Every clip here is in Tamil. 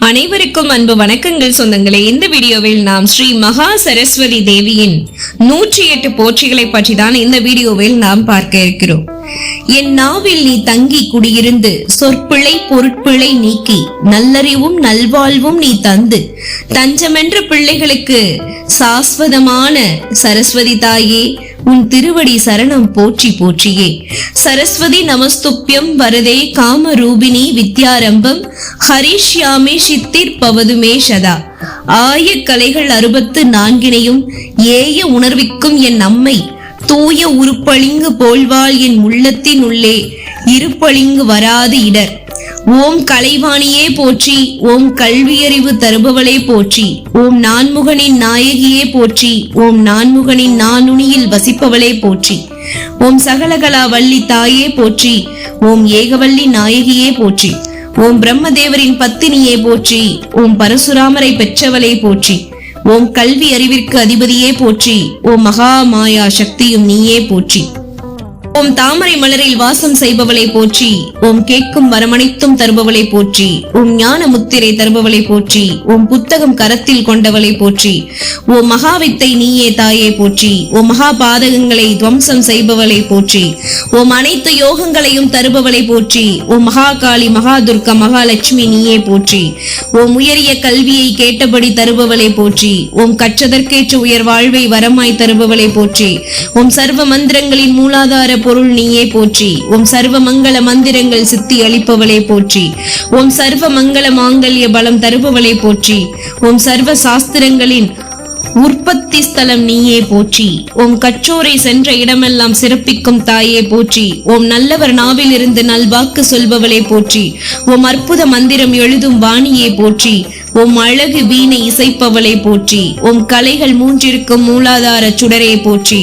அனைவருக்கும் அன்பு வணக்கங்கள் சொந்தங்களே. இந்த வீடியோவில் நாம் ஸ்ரீ மகா சரஸ்வதி தேவியின் 108 போற்றிகளை பற்றி தான் இந்த வீடியோவில் நாம் பார்க்க இருக்கிறோம். என் நாவில் நீ தங்கி குடியிருந்து சொற்பிழை பொருட்பிழை நீக்கி நல்லறிவும் நல்வாழ்வும் நீ தந்து தஞ்சமென்ற பிள்ளைகளுக்கு சாஸ்வதமான சரஸ்வதி தாயே உன் திருவடி சரணம் போற்றி போற்றியே. சரஸ்வதி நமஸ்துப்யம் வரதே காம ரூபிணி வித்யாரம்பம் ஹரிஷ்யாமே சித்திர் பவதுமே சதா. ஆய கலைகள் 64 ஏய உணர்விக்கும் என் அம்மை தூய உருப்பளிங்கு போல்வாள் என் உள்ளத்தின் உள்ளே இருப்பளிங்கு வராது இடர். ஓம் கலைவாணியே போற்றி, ஓம் கல்வியறிவு தருபவளே போற்றி, ஓம் நான்முகனின் நாயகியே போற்றி, ஓம் நான்முகனின் நானுனியில் வசிப்பவளே போற்றி, ஓம் சகலகலா வள்ளி தாயே போற்றி, ஓம் ஏகவல்லி நாயகியே போற்றி, ஓம் பிரம்மதேவரின் பத்தினியே போற்றி, ஓம் பரசுராமரை பெற்றவளே போற்றி, ஓம் கல்வி அறிவிற்கு அதிபதியே போற்றி, ஓம் மகா மாயா சக்தியும் நீயே போற்றி, ஓம் தாமரை மலரில் வாசம் செய்பவளை போற்றி, ஓம் கேட்கும் வரமனைத்தும் தருபவளை போற்றி, ஓம் ஞான முத்திரை தருபவளை போற்றி, ஓம் புத்தகம் கரத்தில் கொண்டவளை போற்றி, ஓம் மகாவித்தை நீயே தாயே போற்றி, ஓம் மகா பாதகங்களை துவம்சம் செய்பவளை போற்றி, ஓம் அனைத்து யோகங்களையும் தருபவளை போற்றி, ஓம் மகாகாளி மகாதுர்கா மகாலட்சுமி நீயே போற்றி, ஓம் உயரிய கல்வியை கேட்டபடி தருபவளை போற்றி, ஓம் கற்றதற்கேற்ற உயர் வாழ்வை வரமாய் தருபவளை போற்றி, ஓம் சர்வ மந்திரங்களின் மூலாதார பொருள் நீயே போற்றி, ஓம் சர்வ மங்கள மந்திரங்கள் சித்தி அளிப்பவளே போற்றி, ஓம் சர்வ மங்கள மாங்கல்ய பலம் தருபவளே போற்றி, ஓம் சர்வ சாஸ்திரங்களின் உற்பத்தி ஸ்தலம் நீயே போற்றி, ஓம் கற்றோரை சென்ற இடமெல்லாம் சிறப்பிக்கும் தாயே போற்றி, ஓம் நல்லவர் நாவில் இருந்து நல்வாக்கு சொல்பவளே போற்றி, ஓம் அற்புத மந்திரம் எழுதும் வாணியே போற்றி, ஓம் அழகு வீணை இசைப்பவளை போற்றி, ஓம் கலைகள் மூன்றிற்கும் மூலாதார சுடரே போற்றி,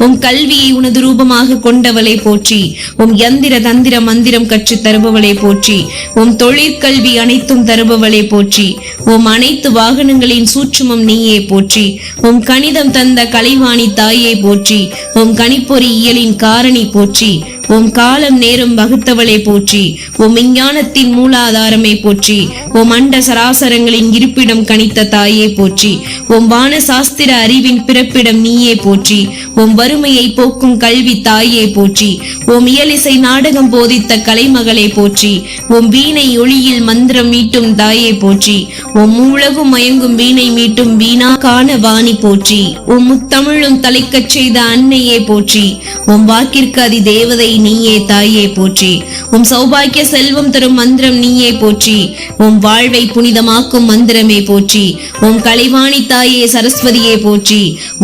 ஓம் கல்வியை உனது ரூபமாக கொண்டவளை போற்றி, ஓம் யந்திர தந்திர மந்திரம் கற்று தருபவளை போற்றி, ஓம் தொழிற்கல்வி அனைத்தும் தருபவளை போற்றி, ஓம் அனைத்து வாகனங்களின் சூட்சுமம் நீயே போற்றி, ஓம் கணிதம் தந்த கலைவாணி தாயே போற்றி, ஓம் கணிப்பொறி இயலின் காரணி போற்றி, ஓம் காலம் நேரம் வகுத்தவளை போற்றி, ஓம் விஞ்ஞானத்தின் மூலாதாரமே போற்றி, ஓம் அண்ட சராசரங்களின் இருப்பிடம் கணித்த தாயே போற்றி, ஓம் வான சாஸ்திர அறிவின் பிறப்பிடம் நீயே போற்றி, ஓம் வறுமையை போக்கும் கல்வி தாயே போற்றி, ஓம் இயலிசை நாடகம் போதித்த கலைமகளே போற்றி, ஓம் வீணை ஒளியில் மந்திரம் மீட்டும் தாயே போற்றி, ஓம் மூலகும் மயங்கும் வீணை மீட்டும் வீணா காண வாணி போற்றி, ஓம் முத்தமிழும் தலைக்கச் செய்த அன்னையே போற்றி, ஓம் வாக்கிற்கு அதி தேவதை நீயே தாயே போற்றி, உம் சௌபாக்கிய செல்வம் தரும் மந்திரம் நீயே போற்றி, உம் வாழ்வை புனிதமாக்கும் மந்திரமே போற்றி, உம் கலைவாணி தாயே சரஸ்வதியே போற்றி,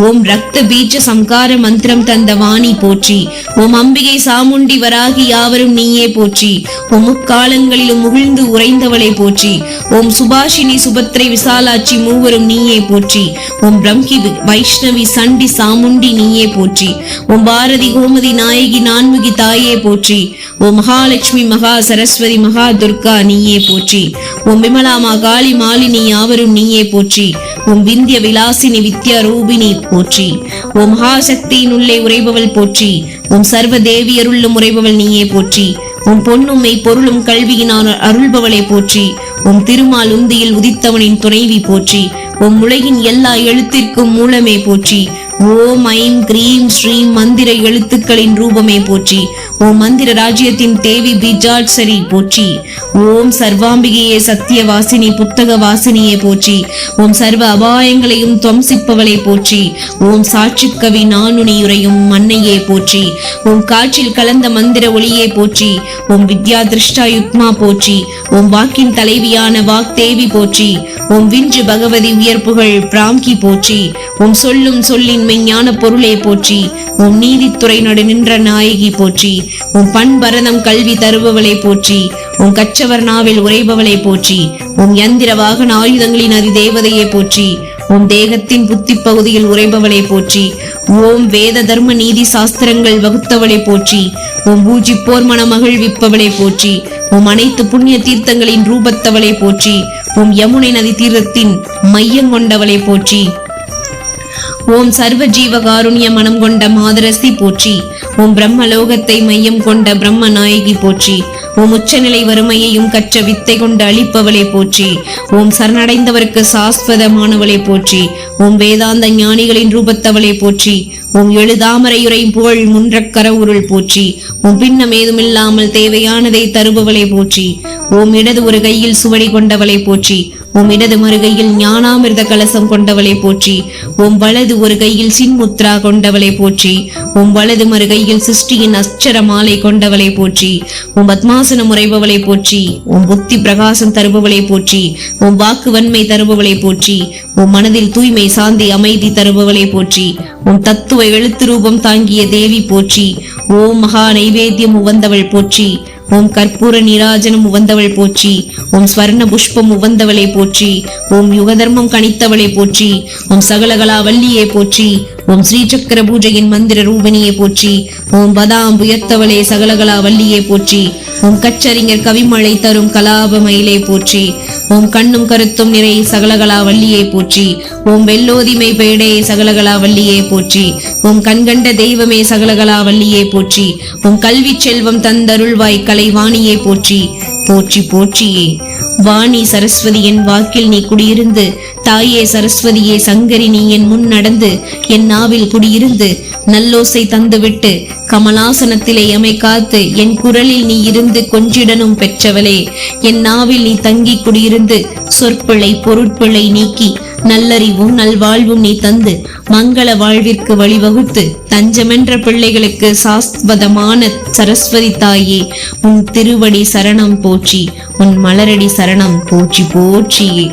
ஓம் ரக்த பீஜ சம்கார மந்திரம் தந்த வாணி போற்றி, ஓம் அம்பிகை சாமுண்டி வராகி யாவரும் நீயே போற்றி, ஓம் முக்காலங்களிலும் முகிழ்ந்து உறைந்தவளை போற்றி, ஓம் சுபாஷினி சுபத்ரை விசாலாட்சி மூவரும் நீயே போற்றி, ஓம் பிரம்கி வைஷ்ணவி சண்டி சாமுண்டி நீயே போற்றி, ஓம் பாரதி கோமதி நாயகி நான்முகி தாயே போற்றி, ஓம் மகாலட்சுமி மகா சரஸ்வதி மகா துர்கா நீயே போற்றி, ஓம் விமலா மகாளி மாலினி யாவரும் நீயே போற்றி, ஓம் விந்திய விலாசினி வித்யா ரூபினி போற்றி, ஓம் மகாசக்தியின் உள்ளே உரைபவள் போற்றி, ஓம் சர்வ தேவியருள்ளும் உரைபவள் நீயே போற்றி, உம் பொன்னுமை பொருளும் கல்வியினால் அருள்பவளை போற்றி, உம் திருமால் உந்தியில் உதித்தவனின் துணைவி போற்றி, உம் உலகின் எல்லா எழுத்திற்கும் மூலமே போற்றி, ஓம் ஐம் கிரீம் ஸ்ரீம் மந்திர எழுத்துக்களின் ரூபமே போற்றி, ஓம் மந்திர ராஜ்யத்தின் தேவி பீஜாட்சரி போற்றி, ஓம் சர்வாம்பிகையே சத்திய வாசினி புத்தக வாசினியே போற்றி, ஓம் சர்வ அபாயங்களையும் துவம்சிப்பவளை போற்றி, ஓம் சாட்சிக்கவி நானுனியுரையும் மன்னையே போற்றி, ஓம் காற்றில் கலந்த மந்திர ஒளியே போற்றி, ஓம் வித்யா திருஷ்டா யுக்மா போற்றி, ஓம் வாக்கின் தலைவியான வாக் தேவி போற்றி, ஓம் விஞ்சு பகவதி உயர்ப்புகள் பிராம்கி போற்றி, ஓம் சொல்லும் சொல்லின் மெஞ்ஞான பொருளே போற்றி, ஓம் நீதித்துறை நடு நின்ற நாயகி போற்றி, ஓம் பண்பரதம் கல்வி தருபவளை போற்றி, ஓம் கற்றவர் நாவில் உரைபவளை போற்றி, ஓம் யந்திர வாகன ஆயுதங்களின் அதி தேவதையை போற்றி, ஓம் தேகத்தின் புத்தி பகுதியில் உரைபவளை போற்றி, ஓம் வேத தர்ம நீதி சாஸ்திரங்கள் வகுத்தவளை போற்றி, ஓம் பூஜிப்போர் மன மகிழ்விப்பவளை போற்றி, ஓம் அனைத்து புண்ணிய தீர்த்தங்களின் ரூபத்தவளை போற்றி, ஓம் யமுனை நதி தீர்த்தத்தின் மையம் கொண்டவளை போற்றி, ஓம் சர்வ ஜீவ காருண்ய மனம் கொண்ட மாதரசி போற்றி, ஓம் பிரம்மலோகத்தை மையம் கொண்ட பிரம்ம நாயகி போற்றி, ஓம் உச்சநிலை வறுமையையும் கற்ற வித்தை கொண்டு அளிப்பவளை போற்றி. ஓம் சரணடைந்தவருக்கு சாஸ்வதமானவளை போற்றி. ஓம் வேதாந்த ஞானிகளின் ரூபத்தவளை போற்றி. ஓம் எழுதாமரையுரை புகழ் முன்றக்கர உருள் போற்றி. ஓம் பின்னம் ஏதுமில்லாமல் தேவையானதை தருபவளை போற்றி. ஓம் இடது ஒரு கையில் சுவடி கொண்டவளை போற்றி. ஓம் இடது மறுகையில் ஞானாமிர்த கலசம் கொண்டவளை போற்றி. ஓம் வலது ஒரு கையில் சின்முத்ரா கொண்டவளை போற்றி. ஓம் வலது மறுகையில் சிருஷ்டியின் அச்சர மாலை கொண்டவளை போற்றி. ஓம் பத்மாசனம் உறைபவளை போற்றி. ஓம் புத்தி பிரகாசம் தருபவளை போற்றி. ஓம் வாக்கு வன்மை தருபவளை போற்றி. ஓம் மனதில் தூய்மை சாந்தி அமைதி தருபவளை போற்றி. ஓம் தத்துவ எழுத்து ரூபம் தாங்கிய தேவி போற்றி. ஓம் மகா நைவேத்தியம் உவந்தவள் போற்றி. ஓம் கற்பூர நீராஜனம் உவந்தவள் போற்றி. ஓம் ஸ்வர்ண புஷ்பம் உவந்தவளை போற்றி. ஓம் யுகதர்மம் கணித்தவளை போற்றி. ஓம் சகலகலா வல்லியே போற்றி. ஓம் ஸ்ரீசக்கர பூஜையின் மந்திர ரூபிணியை போற்றி. ஓம் பதாம் புயத்தவளே சகலகலா வல்லியே போற்றி. ஓம் கச்சறிஞர் கவிமழை தரும் கலாபமயிலே போற்றி. ஓம் கண்ணும் கருத்தும் நிறை சகலகலா வல்லியே போற்றி. ஓம் வெள்ளோதிமை பேடே சகலகலா வல்லியே போற்றி. ஓம் கண்கண்ட தெய்வமே சகலகலா வல்லியே போற்றி. ஓம் கல்வி செல்வம் தந்தருள்வாய் கலைவாணியே போற்றி. போற்றி போற்றியே. வாணி சரஸ்வதி என் வாக்கில் நீ குடியிருந்து, தாயே சரஸ்வதியே சங்கரி நீ என் முன் நடந்து, என் நாவில் குடியிருந்து நல்லோசை தந்துவிட்டு கமலாசனத்திலே எமை காத்து, என் குரலில் நீ இருந்து கொஞ்சிடனும் பெற்றவளே, என் நாவில் நீ தங்கி குடியிருந்து சொற்பிழை பொருட்பிழை நீக்கி நல்லறிவும் நல்வாழ்வும் நீ தந்து மங்கள வாழ்விற்கு வழிவகுத்து தஞ்சமென்ற பிள்ளைகளுக்கு சாஸ்வதமான சரஸ்வதி தாயே, உன் திருவடி சரணம் போற்றி. உன் மலரடி சரணம் போற்றி போற்றியே.